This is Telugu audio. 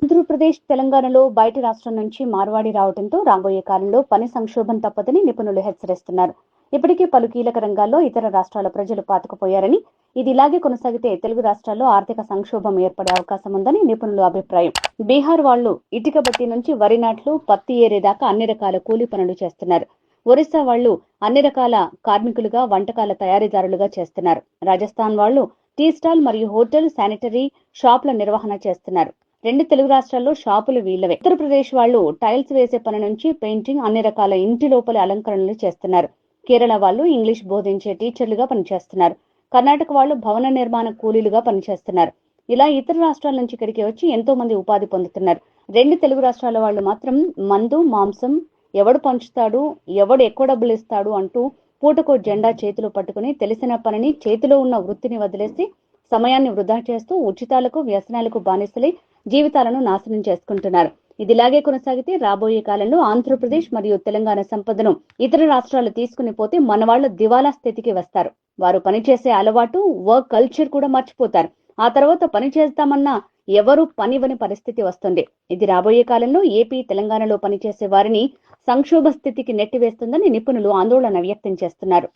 ఆంధ్రప్రదేశ్, తెలంగాణలో బయట రాష్ట్రం నుంచి మార్వాడి రావడంతో రాబోయే కాలంలో పని సంక్షోభం తప్పదని నిపుణులు హెచ్చరిస్తున్నారు. ఇప్పటికే పలు కీలక రంగాల్లో ఇతర రాష్ట్రాల ప్రజలు పాతుకుపోయారని, ఇది ఇలాగే కొనసాగితే తెలుగు రాష్ట్రాల్లో ఆర్థిక సంక్షోభం ఏర్పడే అవకాశం ఉందని నిపుణుల అభిప్రాయం. బీహార్ వాళ్లు ఇటుక బట్టి నుంచి వరి నాట్లు, పత్తి ఏరేదాకా అన్ని రకాల కూలీ పనులు చేస్తున్నారు. ఒరిస్సా వాళ్లు అన్ని రకాల కార్మికులుగా, వంటకాల తయారీదారులుగా చేస్తున్నారు. రాజస్థాన్ వాళ్లు టీ స్టాల్ మరియు హోటల్, శానిటరీ షాపుల నిర్వహణ చేస్తున్నారు. రెండు తెలుగు రాష్ట్రాల్లో షాపులు వీళ్లవే. ఉత్తరప్రదేశ్ వాళ్లు టైల్స్ వేసే పని నుంచి పెయింటింగ్, అన్ని రకాల ఇంటి లోపలి అలంకరణలు చేస్తున్నారు. కేరళ వాళ్లు ఇంగ్లీష్ బోధించే టీచర్లుగా పనిచేస్తున్నారు. కర్ణాటక వాళ్లు భవన నిర్మాణ కూలీలుగా పనిచేస్తున్నారు. ఇలా ఇతర రాష్ట్రాల నుంచి ఇక్కడికి వచ్చి ఎంతో మంది ఉపాధి పొందుతున్నారు. రెండు తెలుగు రాష్ట్రాల వాళ్లు మాత్రం మందు, మాంసం ఎవడు పంచుతాడు, ఎవడు ఎక్కువ డబ్బులు ఇస్తాడు అంటూ పూటకో జెండా చేతిలో పట్టుకుని తెలిసిన పనిని, చేతిలో ఉన్న వృత్తిని వదిలేసి సమయాన్ని వృధా చేస్తూ ఉచితాలకు, వ్యసనాలకు బానిసలై జీవితాలను నాశనం చేసుకుంటున్నారు. ఇదిలాగే కొనసాగితే రాబోయే కాలంలో ఆంధ్రప్రదేశ్ మరియు తెలంగాణ సంపదను ఇతర రాష్ట్రాలు తీసుకుని పోతే మనవాళ్లు దివాలా స్థితికి వస్తారు. వారు పనిచేసే అలవాటు, వర్క్ కల్చర్ కూడా మర్చిపోతారు. ఆ తర్వాత పని చేస్తామన్నా ఎవరూ పనివని పరిస్థితి వస్తుంది. ఇది రాబోయే కాలంలో ఏపీ, తెలంగాణలో పనిచేసే వారిని సంక్షోభ స్థితికి నెట్టివేస్తుందని నిపుణులు ఆందోళన వ్యక్తం చేస్తున్నారు.